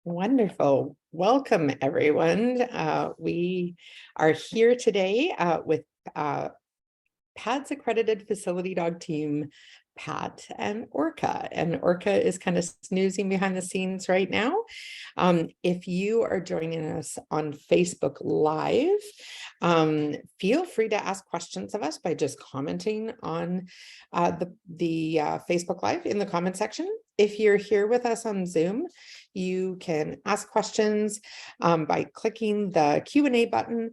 Wonderful. Welcome, everyone. We are here today with PAD's accredited facility dog team, Pat and Orca. And Orca is kind of snoozing behind the scenes right now. If you are joining us on Facebook Live, feel free to ask questions of us by just commenting on the Facebook Live in the comment section. If you're here with us on Zoom, you can ask questions by clicking the Q&A button,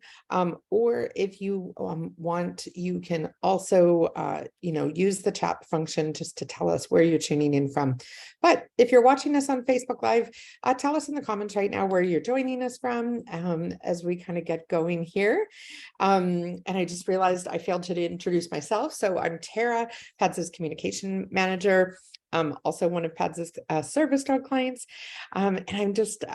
or if you want, you can also, use the chat function just to tell us where you're tuning in from. But if you're watching us on Facebook Live, tell us in the comments right now where you're joining us from as we kind of get going here. And I just realized I failed to introduce myself. So I'm Tara, PADS's communication manager. Also one of PADS's service dog clients. And I'm just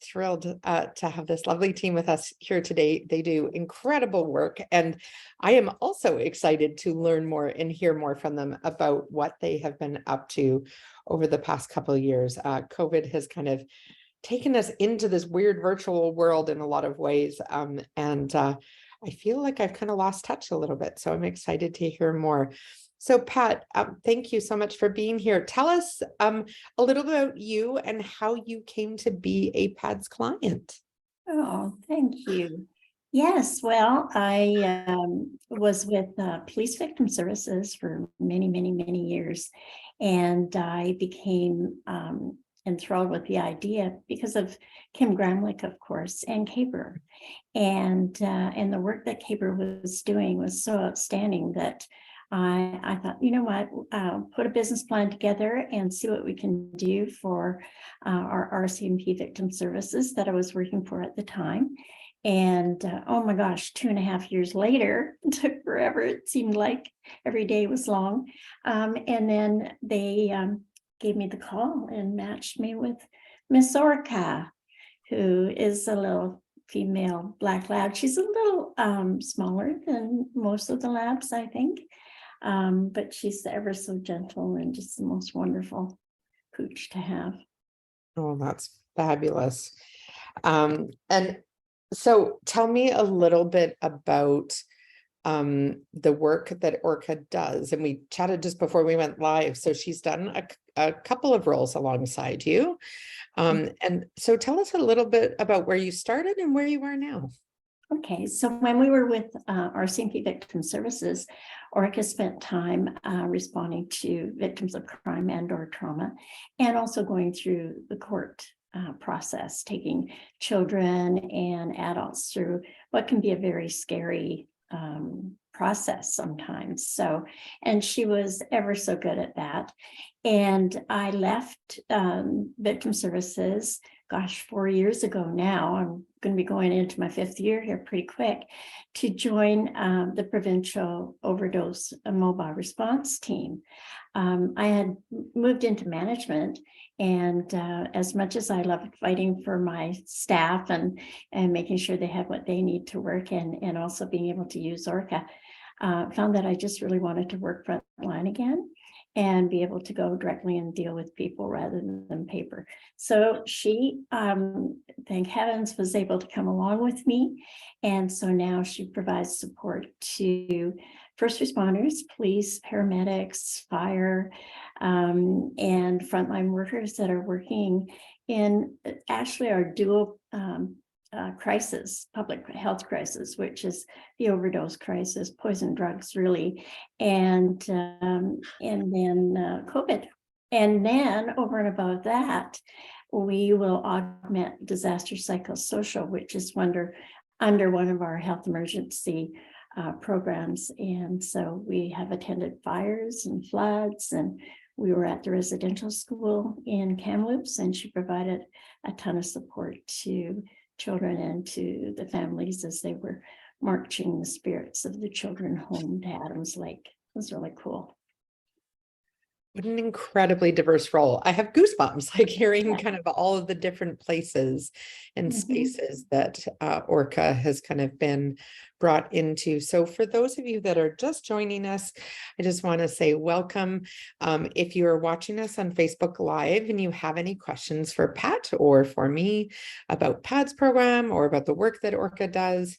thrilled to have this lovely team with us here today. They do incredible work. And I am also excited to learn more and hear more from them about what they have been up to over the past couple of years. COVID has kind of taken us into this weird virtual world in a lot of ways. And I feel like I've kind of lost touch a little bit. So I'm excited to hear more. So Pat, thank you so much for being here. Tell us a little bit about you and how you came to be a PADS client. Oh, thank you. Yes, well, I was with Police Victim Services for many, many, many years, and I became enthralled with the idea because of Kim Gramlich, of course, and Caber, and the work that Caber was doing was so outstanding that I thought, you know what, put a business plan together and see what we can do for our RCMP victim services that I was working for at the time. And oh my gosh, 2.5 years later, it took forever. It seemed like every day was long. And then they gave me the call and matched me with Miss Orca, who is a little female black lab. She's a little smaller than most of the labs, I think. But she's ever so gentle and just the most wonderful pooch to have. Oh, that's fabulous. And so tell me a little bit about the work that Orca does. And we chatted just before we went live. So she's done a couple of roles alongside you. And so tell us a little bit about where you started and where you are now. Okay, so when we were with RCMP Victim Services, Orca spent time responding to victims of crime and or trauma, and also going through the court process, taking children and adults through what can be a very scary process sometimes. So, and she was ever so good at that. And I left Victim Services, gosh, 4 years ago now. I'm going to be going into my 5th year here pretty quick to join the Provincial Overdose mobile response team. I had moved into management, and as much as I loved fighting for my staff and making sure they had what they need to work and also being able to use Orca, found that I just really wanted to work frontline again and be able to go directly and deal with people rather than paper. So she, thank heavens, was able to come along with me. And so now she provides support to first responders, police, paramedics, fire, and frontline workers that are working in actually our dual crisis, public health crisis, which is the overdose crisis, poison drugs, really, and then COVID. And then over and above that, we will augment disaster psychosocial, which is under one of our health emergency programs. And so we have attended fires and floods, and we were at the residential school in Kamloops, and she provided a ton of support to children and to the families as they were marching the spirits of the children home to Adams Lake. It was really cool. What an incredibly diverse role. I have goosebumps, like hearing kind of all of the different places and spaces that Orca has kind of been brought into. So for those of you that are just joining us, I just want to say welcome. If you are watching us on Facebook Live and you have any questions for Pat or for me about Pat's program or about the work that Orca does,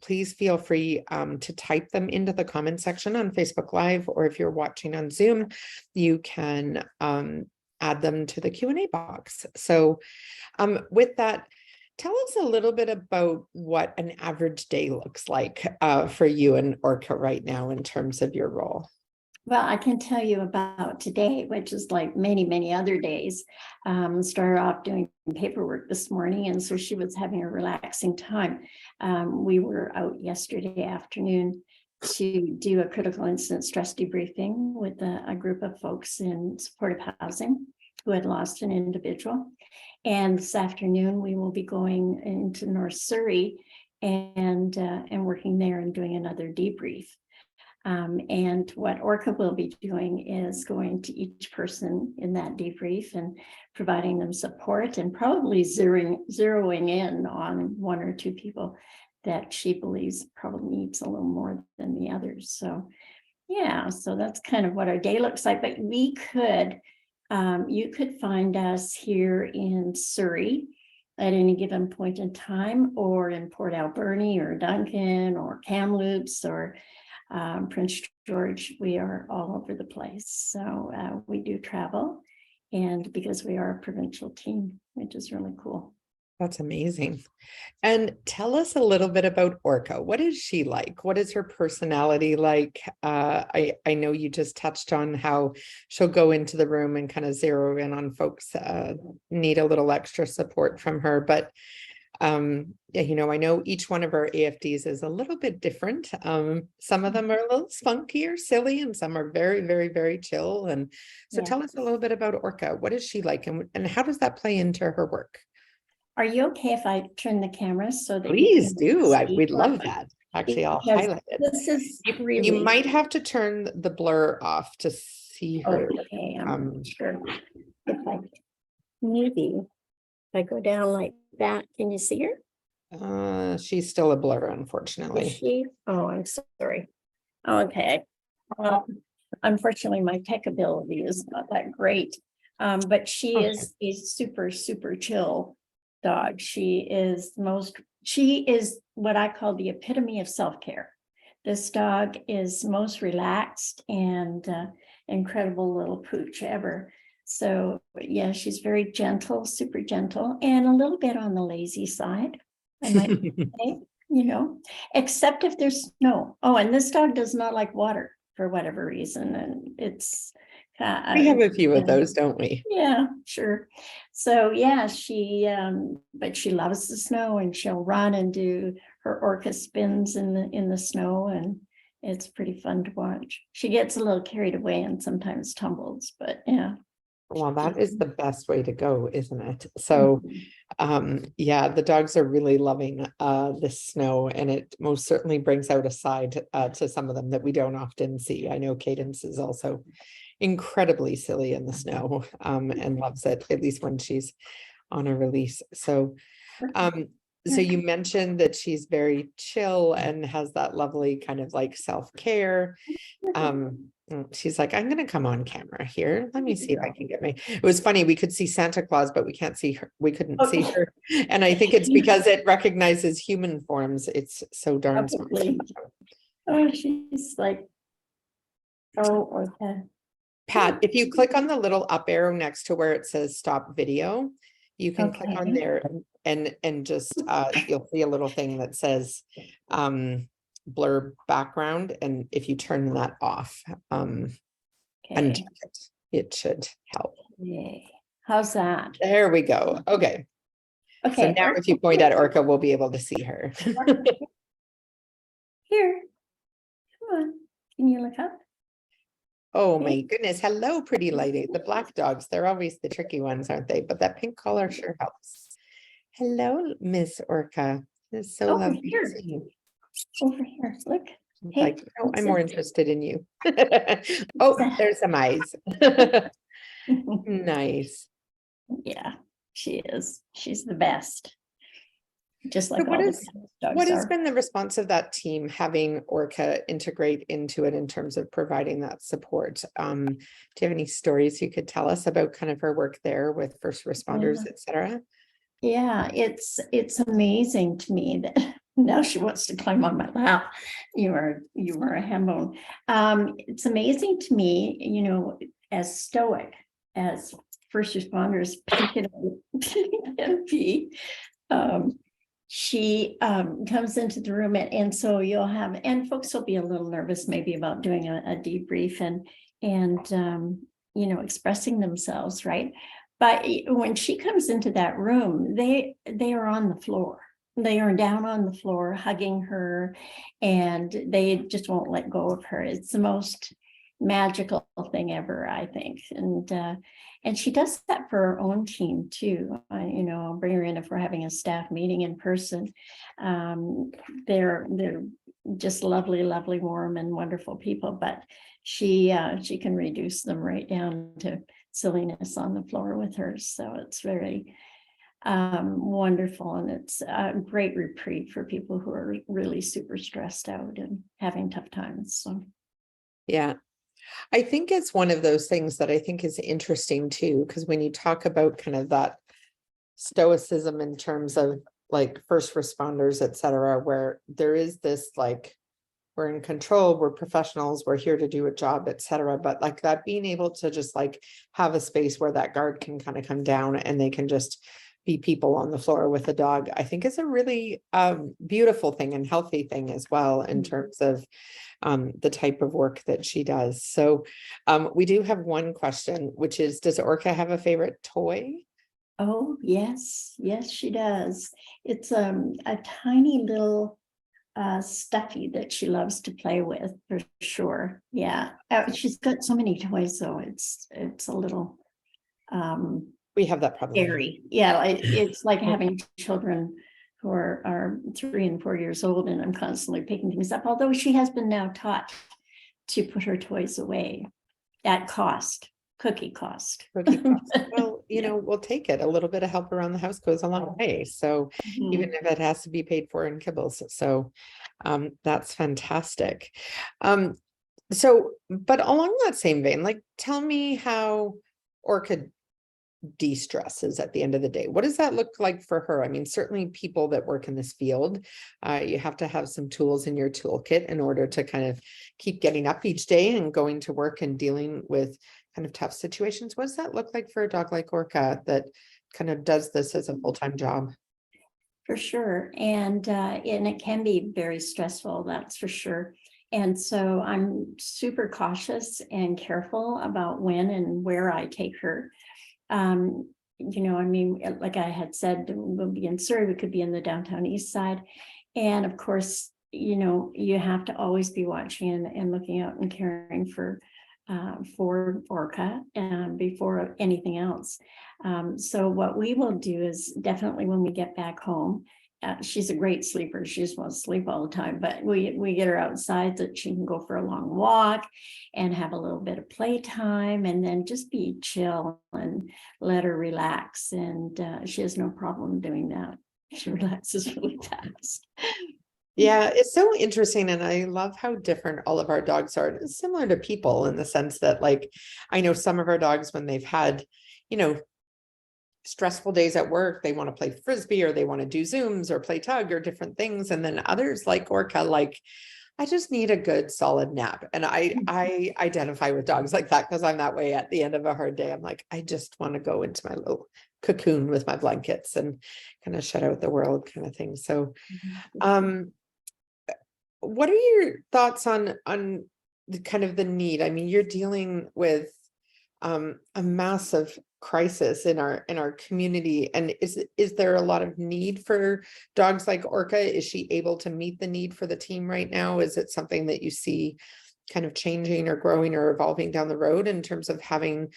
please feel free to type them into the comment section on Facebook Live, or if you're watching on Zoom, you can add them to the Q&A box. So with that, tell us a little bit about what an average day looks like for you and Orca right now in terms of your role. Well, I can tell you about today, which is like many, many other days. Started off doing paperwork this morning, and so she was having a relaxing time. We were out yesterday afternoon to do a critical incident stress debriefing with a group of folks in supportive housing who had lost an individual. And this afternoon, we will be going into North Surrey and working there and doing another debrief. And what Orca will be doing is going to each person in that debrief and providing them support, and probably zeroing in on one or two people that she believes probably needs a little more than the others. So yeah, so that's kind of what our day looks like. But we could, you could find us here in Surrey at any given point in time, or in Port Alberni or Duncan or Kamloops or Prince George. We are all over the place. So we do travel, and because we are a provincial team, which is really cool. That's amazing. And tell us a little bit about Orca. What is she like? What is her personality like? I know you just touched on how she'll go into the room and kind of zero in on folks need a little extra support from her. But yeah, you know, I know each one of our AFDs is a little bit different. Some of them are a little spunky or silly, and some are very, very, very chill. And so tell us a little bit about Orca. What is she like, and how does that play into her work? Are you okay if I turn the camera so that Please do. We'd love that. Actually, I'll highlight it. This is really... You might have to turn the blur off to see her. Okay, I'm sure. If I maybe if I go down like that, can you see her? She's still a blur, unfortunately. Is she? Oh, I'm sorry. Okay. Unfortunately, my tech ability is not that great. But she is a super, super chill dog. She is what I call the epitome of self-care. This dog is most relaxed and incredible little pooch ever. So yeah, she's very gentle, super gentle, and a little bit on the lazy side, I might say, you know, except if there's snow. Oh, and this dog does not like water for whatever reason, and it's we have a few of those, don't we? Yeah, sure. So yeah, but she loves the snow, and she'll run and do her Orca spins in the snow, and it's pretty fun to watch. She gets a little carried away and sometimes tumbles, but yeah. Well, that is the best way to go, isn't it? So yeah, the dogs are really loving the snow, and it most certainly brings out a side to some of them that we don't often see. I know Cadence is also incredibly silly in the snow and loves it, at least when she's on a release. So so you mentioned that she's very chill and has that lovely kind of like self-care. She's like, I'm gonna come on camera here. Let me see if I can get me. It was funny, we could see Santa Claus, but we can't see her. We couldn't see her. And I think it's because it recognizes human forms. It's so darn smart. Oh, she's like, oh, okay. Pat, if you click on the little up arrow next to where it says stop video, you can click on there and just you'll see a little thing that says blur background, and if you turn that off uncheck it should help. Yay. How's that? There we go. Okay, so now if you point at Orca, we'll be able to see her. Here, come on, can you look up? Oh my goodness. Hello, pretty lady. The black dogs, they're always the tricky ones, aren't they? But that pink collar sure helps. Hello, Miss Orca. It's so lovely to see you. Over here, look. Hey, like, oh, I'm more interested in you. Oh, there's some eyes. Nice. Yeah, she is. She's the best. just So like all the what dogs has are. been the response of that team having Orca integrate into it in terms of providing that support? Do you have any stories you could tell us about kind of her work there with first responders, et cetera? Yeah, it's amazing to me that now she wants to climb on my lap. You are a ham bone. It's amazing to me, as stoic as first responders, particularly can be. She comes into the room and so you'll have, and folks will be a little nervous maybe about doing a debrief and expressing themselves, right? But when she comes into that room, they are on the floor. They are down on the floor hugging her, and they just won't let go of her. It's the most magical thing ever, I think. And she does that for her own team too. I'll bring her in if we're having a staff meeting in person. They're just lovely, lovely, warm and wonderful people, but she can reduce them right down to silliness on the floor with her. So it's very wonderful, and it's a great reprieve for people who are really super stressed out and having tough times. So Yeah. I think it's one of those things that I think is interesting too, because when you talk about kind of that stoicism in terms of like first responders, et cetera, where there is this like, we're in control, we're professionals, we're here to do a job, et cetera. But like that being able to just like have a space where that guard can kind of come down and they can just be people on the floor with a dog, I think is a really beautiful thing and healthy thing as well in terms of the type of work that she does. So we do have one question, which is, does Orca have a favorite toy? oh yes, she does. It's a tiny little stuffy that she loves to play with, for sure. Yeah, she's got so many toys, so it's a little We have that problem. scary. Yeah, it's like having children who are 3 and 4 years old, and I'm constantly picking things up, although she has been now taught to put her toys away at cookie cost. Well, Yeah. we'll take it. A little bit of help around the house goes a long way. So even Mhm. if it has to be paid for in kibbles. So that's fantastic. But along that same vein, like tell me how Orca de-stresses at the end of the day. What does that look like for her? I mean, certainly people that work in this field, you have to have some tools in your toolkit in order to kind of keep getting up each day and going to work and dealing with kind of tough situations. What does that look like for a dog like Orca that kind of does this as a full-time job? For sure. And it can be very stressful, that's for sure. And so I'm super cautious and careful about when and where I take her. I mean, like I had said, we'll be in Surrey, we could be in the downtown east side. And of course, you have to always be watching and looking out and caring for Orca before anything else. So what we will do is definitely when we get back home, she's a great sleeper. She just wants to sleep all the time, but we get her outside so that she can go for a long walk and have a little bit of playtime, and then just be chill and let her relax. And she has no problem doing that. She relaxes really fast. Yeah, it's so interesting. And I love how different all of our dogs are. It's similar to people in the sense that, like, I know some of our dogs, when they've had, stressful days at work, they want to play frisbee or they want to do Zooms or play tug or different things. And then others like Orca, like, I just need a good solid nap. And I identify with dogs like that because I'm that way at the end of a hard day. I'm like, I just want to go into my little cocoon with my blankets and kind of shut out the world kind of thing. So what are your thoughts on the kind of the need? I mean, you're dealing with a massive crisis in our community, and is there a lot of need for dogs like Orca? Is she able to meet the need for the team right now? Is it something that you see kind of changing or growing or evolving down the road in terms of having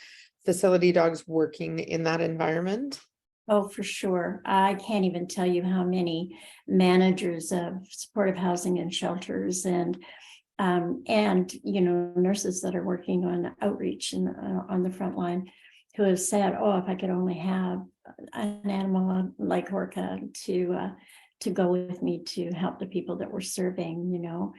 facility dogs working in that environment? Oh, for sure. I can't even tell you how many managers of supportive housing and shelters and nurses that are working on outreach and on the front line who have said, oh, if I could only have an animal like Orca to go with me to help the people that we're serving, you know.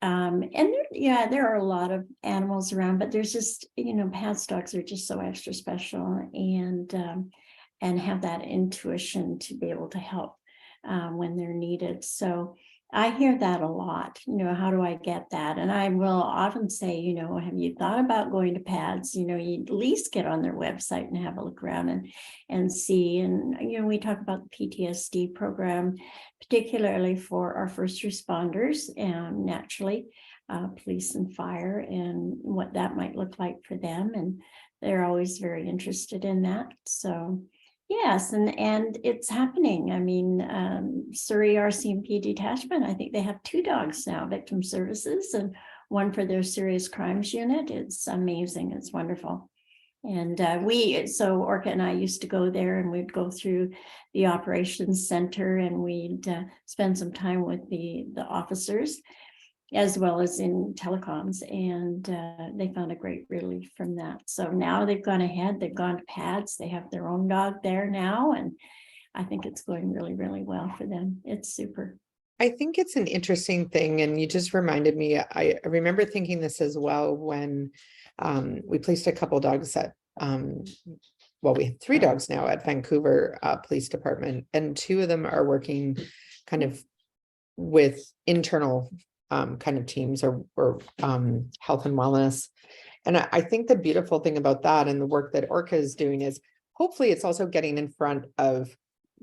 And there are a lot of animals around, but there's just, you know, PADS dogs are just so extra special, and have that intuition to be able to help when they're needed. So I hear that a lot, you know, how do I get that? And I will often say, you know, have you thought about going to PADS? You know, you at least get on their website and have a look around and see. And, you know, we talk about the PTSD program, particularly for our first responders, and naturally police and fire, and what that might look like for them. And they're always very interested in that. So yes, and it's happening. I mean, Surrey RCMP detachment, I think they have 2 dogs now, victim services, and one for their serious crimes unit. It's amazing. It's wonderful. And so Orca and I used to go there, and we'd go through the operations center, and we'd spend some time with the officers, as well as in telecoms, and they found a great relief from that. So now they've gone ahead, they've gone to PADS, they have their own dog there now, and I think it's going really, really well for them. It's super. I think it's an interesting thing, and you just reminded me, I remember thinking this as well when we placed a couple dogs at, well, we have 3 dogs now at Vancouver Police Department, and 2 of them are working kind of with internal kind of teams or health and wellness. And I think the beautiful thing about that and the work that Orca is doing is hopefully it's also getting in front of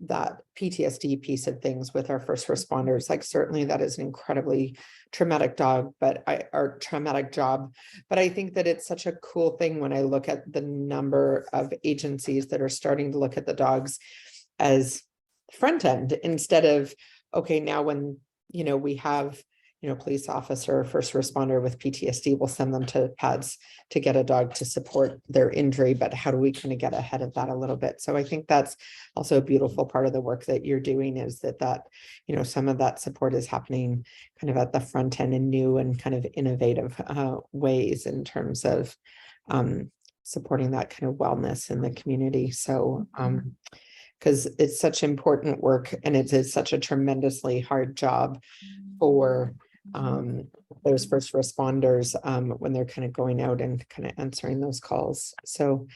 that PTSD piece of things with our first responders. Like certainly that is an incredibly traumatic job, but I think that it's such a cool thing when I look at the number of agencies that are starting to look at the dogs as front end instead of, okay, now when, you know, we have, you know, police officer or first responder with PTSD, we'll send them to PADS to get a dog to support their injury, but how do we kind of get ahead of that a little bit? So I think that's also a beautiful part of the work that you're doing, is that, you know, some of that support is happening kind of at the front end in new and kind of innovative ways in terms of supporting that kind of wellness in the community. So because it's such important work, and it is such a tremendously hard job for those first responders when they're kind of going out and kind of answering those calls. So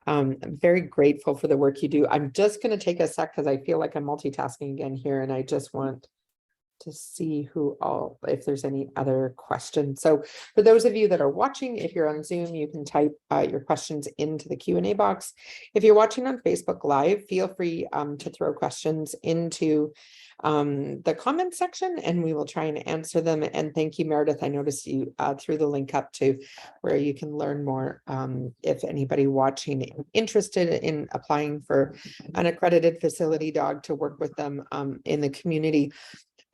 I'm very grateful for the work you do. I'm just going to take a sec because I feel like I'm multitasking again here, and I just want to see if there's any other questions. So for those of you that are watching, if you're on Zoom, you can type your questions into the Q&A box. If you're watching on Facebook Live, feel free to throw questions into the comment section, and we will try and answer them. And thank you, Meredith. I noticed you threw the link up to where you can learn more if anybody watching interested in applying for an accredited facility dog to work with them in the community.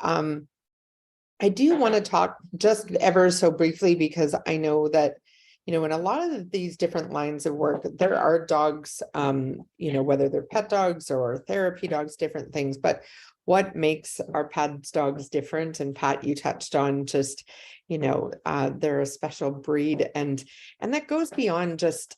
I do want to talk just ever so briefly, because I know that, you know, in a lot of these different lines of work, there are dogs, you know, whether they're pet dogs or therapy dogs, different things, but what makes our PADS dogs different? And Pat, you touched on just, you know, they're a special breed, and that goes beyond just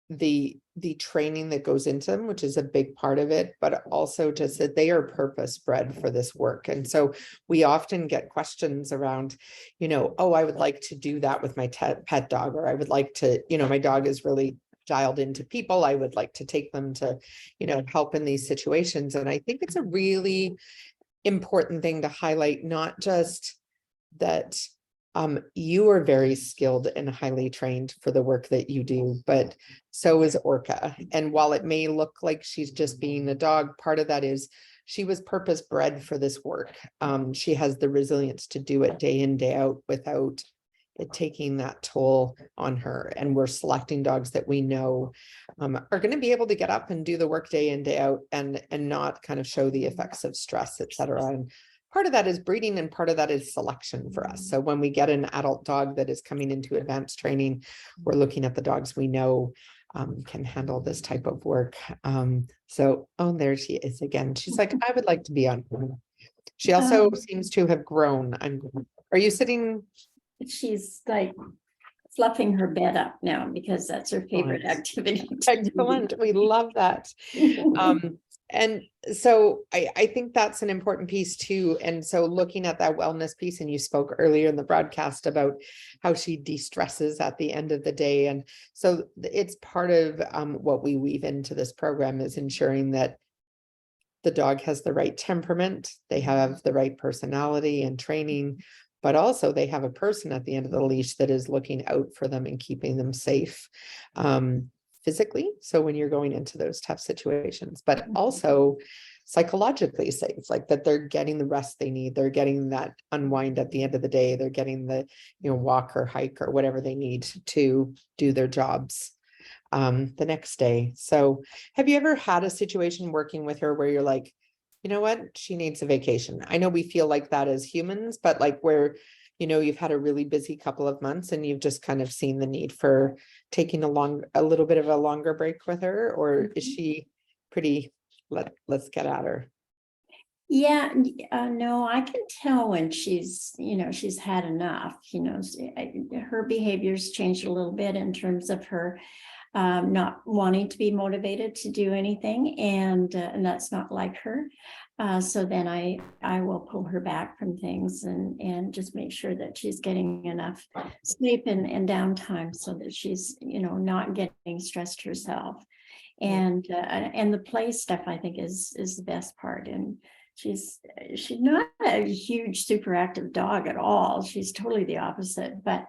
the training that goes into them, which is a big part of it, but also just that they are purpose bred for this work. And so we often get questions around, you know, oh, I would like to do that with my pet dog, or I would like to, you know, my dog is really dialed into people. I would like to take them to, you know, help in these situations. And I think it's a really important thing to highlight, not just that you are very skilled and highly trained for the work that you do, but so is Orca. And while it may look like she's just being a dog, part of that is she was purpose bred for this work. She has the resilience to do it day in, day out without it taking that toll on her. And we're selecting dogs that we know are going to be able to get up and do the work day in, day out, and not kind of show the effects of stress, et cetera. And part of that is breeding, and part of that is selection for us. So when we get an adult dog that is coming into advanced training, we're looking at the dogs we know can handle this type of work. So, oh, there she is again. She's like, I would like to be on. She also seems to have grown. Are you sitting? She's like fluffing her bed up now because that's her favorite activity. Excellent. We love that. And so I think that's an important piece too. And so looking at that wellness piece, and you spoke earlier in the broadcast about how she de-stresses at the end of the day. And so it's part of what we weave into this program is ensuring that the dog has the right temperament, they have the right personality and training, but also they have a person at the end of the leash that is looking out for them and keeping them safe. Physically, so when you're going into those tough situations, but also psychologically safe, like that they're getting the rest they need, they're getting that unwind at the end of the day, they're getting the, walk or hike or whatever they need to do their jobs the next day. So have you ever had a situation working with her where you're like, you know what, she needs a vacation? I know we feel like that as humans, but like where you've had a really busy couple of months and you've just kind of seen the need for taking a little bit of a longer break with her, or is she pretty, let's get at her? Yeah, no, I can tell when she's had enough, her behavior's changed a little bit in terms of her not wanting to be motivated to do anything, and that's not like her. So then I will pull her back from things and just make sure that she's getting enough sleep and downtime so that she's not getting stressed herself. And the play stuff I think is the best part. And she's not a huge super active dog at all. She's totally the opposite, but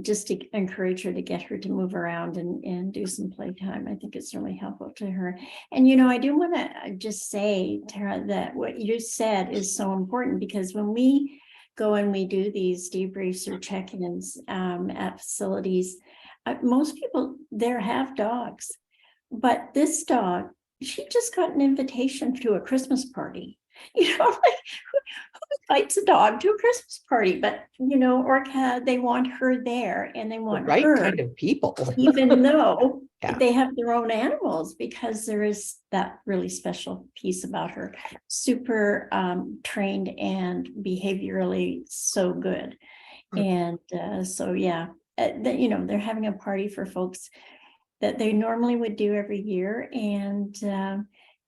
just to encourage her, to get her to move around and do some playtime, I think it's really helpful to her. And I do want to just say, Tara, that what you said is so important, because when we go and we do these debriefs or check-ins at facilities, most people there have dogs, but this dog, she just got an invitation to a Christmas party. Like who invites a dog to a Christmas party? But Orca, they want her there, and they want the right her kind of people, even though yeah. they have their own animals, because there is that really special piece about her. Super trained and behaviorally so good. And so yeah, they're having a party for folks that they normally would do every year. And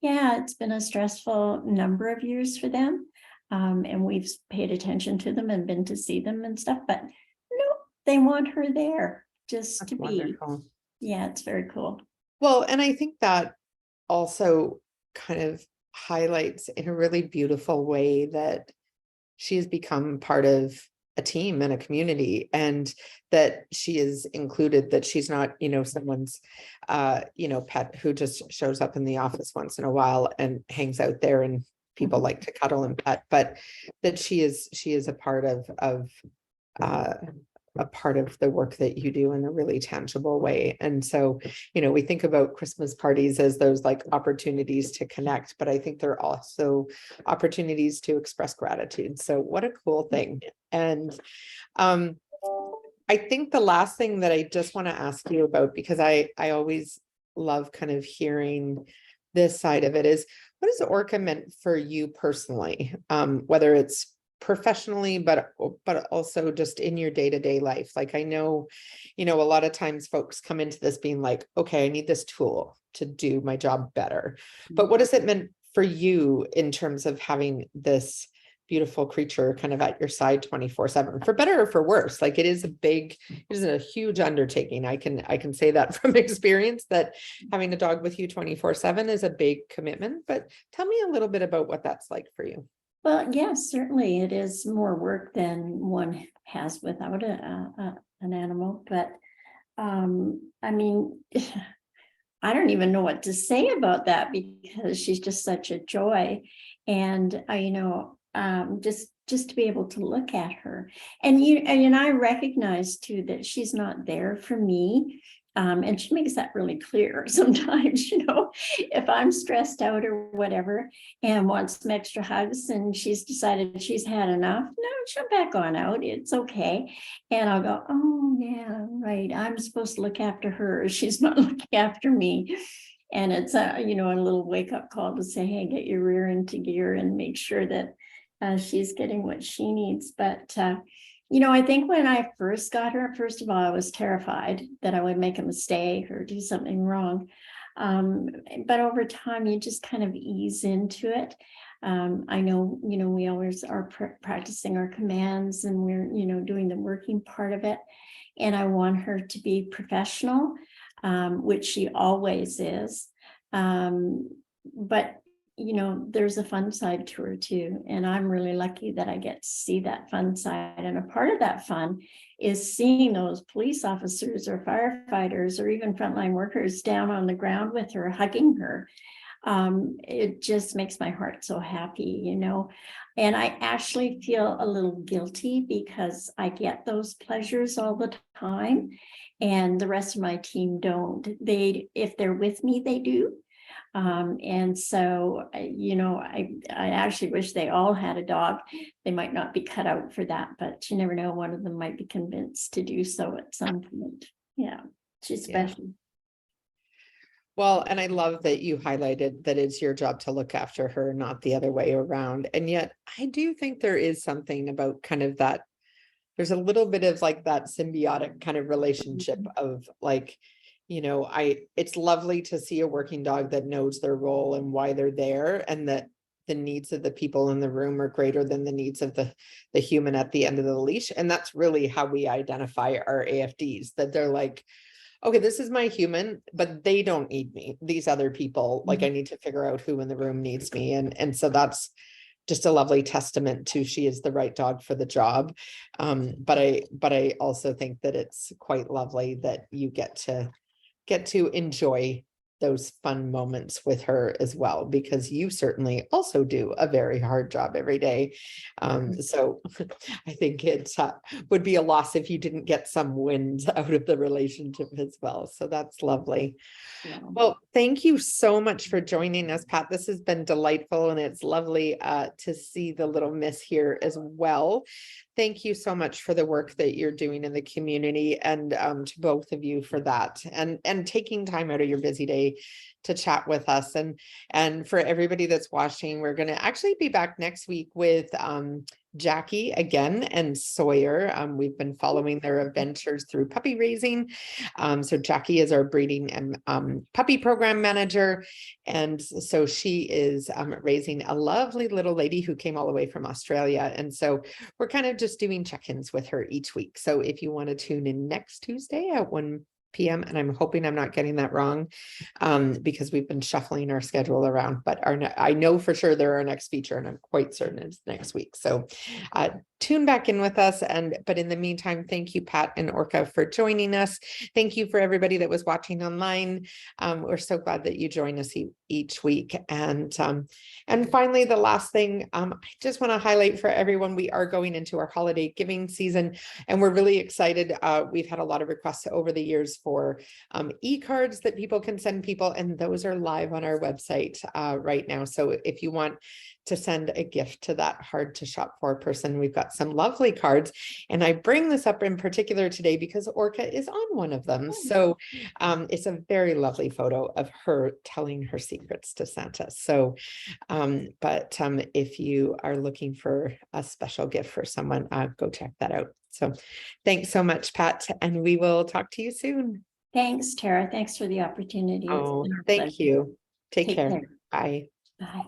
yeah, it's been a stressful number of years for them. And we've paid attention to them and been to see them and stuff, but no, they want her there just That's to wonderful. be. Yeah, it's very cool. Well, and I think that also kind of highlights in a really beautiful way that she has become part of a team and a community, and that she is included, that she's not, someone's, pet who just shows up in the office once in a while and hangs out there and people like to cuddle and pet, but that she is a part of the work that you do in a really tangible way. And so, we think about Christmas parties as those like opportunities to connect, but I think they're also opportunities to express gratitude. So what a cool thing. And I think the last thing that I just want to ask you about, because I always love kind of hearing this side of it, is what has Orca meant for you personally? Whether it's professionally, but also just in your day-to-day life. Like I know, a lot of times folks come into this being like, okay, I need this tool to do my job better. But what has it meant for you in terms of having this beautiful creature kind of at your side 24/7, for better or for worse? Like it is a huge undertaking. I can say that from experience, that having a dog with you 24/7 is a big commitment. But tell me a little bit about what that's like for you. Well, yes, certainly it is more work than one has without an animal, but I mean, I don't even know what to say about that, because she's just such a joy. And just to be able to look at her, and I recognize too that she's not there for me. And she makes that really clear sometimes, if I'm stressed out or whatever and wants some extra hugs and she's decided she's had enough, no, she'll back on out. It's okay. And I'll go, oh yeah, right. I'm supposed to look after her. She's not looking after me. And it's a little wake up call to say, hey, get your rear into gear and make sure that she's getting what she needs. But I think when I first got her, first of all, I was terrified that I would make a mistake or do something wrong. But over time, you just kind of ease into it. I know, we always are practicing our commands, and we're, doing the working part of it. And I want her to be professional, which she always is. But there's a fun side to her too. And I'm really lucky that I get to see that fun side. And a part of that fun is seeing those police officers or firefighters or even frontline workers down on the ground with her, hugging her. It just makes my heart so happy, and I actually feel a little guilty because I get those pleasures all the time and the rest of my team don't. If they're with me, they do. And so, I actually wish they all had a dog. They might not be cut out for that, but you never know. One of them might be convinced to do so at some point. Yeah, she's special. Well, and I love that you highlighted that it's your job to look after her, not the other way around. And yet I do think there is something about kind of that. There's a little bit of like that symbiotic kind of relationship of like, it's lovely to see a working dog that knows their role and why they're there, and that the needs of the people in the room are greater than the needs of the human at the end of the leash. And that's really how we identify our AFDs, that they're like, okay, this is my human, but they don't need me. These other people, like I need to figure out who in the room needs me. And so that's just a lovely testament to she is the right dog for the job. But I also think that it's quite lovely that you get to enjoy those fun moments with her as well, because you certainly also do a very hard job every day. So I think it would be a loss if you didn't get some wins out of the relationship as well. So that's lovely. Yeah. Well, thank you so much for joining us, Pat. This has been delightful, and it's lovely to see the little miss here as well. Thank you so much for the work that you're doing in the community, and to both of you for that, and taking time out of your busy day to chat with us. And for everybody that's watching, we're going to actually be back next week with Jackie again and Sawyer. We've been following their adventures through puppy raising. So Jackie is our breeding and puppy program manager. And so she is raising a lovely little lady who came all the way from Australia. And so we're kind of just doing check-ins with her each week. So if you want to tune in next Tuesday at 1 p.m. and I'm hoping I'm not getting that wrong, because we've been shuffling our schedule around, but I know for sure they're our next feature, and I'm quite certain it's next week. So tune back in with us. But in the meantime, thank you, Pat and Orca, for joining us. Thank you for everybody that was watching online. We're so glad that you join us each week. And finally, the last thing, I just want to highlight for everyone, we are going into our holiday giving season, and we're really excited. We've had a lot of requests over the years for e-cards that people can send people, and those are live on our website right now. So if you want to send a gift to that hard to shop for person, we've got some lovely cards. And I bring this up in particular today because Orca is on one of them. So it's a very lovely photo of her telling her secrets to Santa. So if you are looking for a special gift for someone, go check that out. So thanks so much, Pat, and we will talk to you soon. Thanks, Tara. Thanks for the opportunity. Oh, thank you. Take care. Bye. Bye.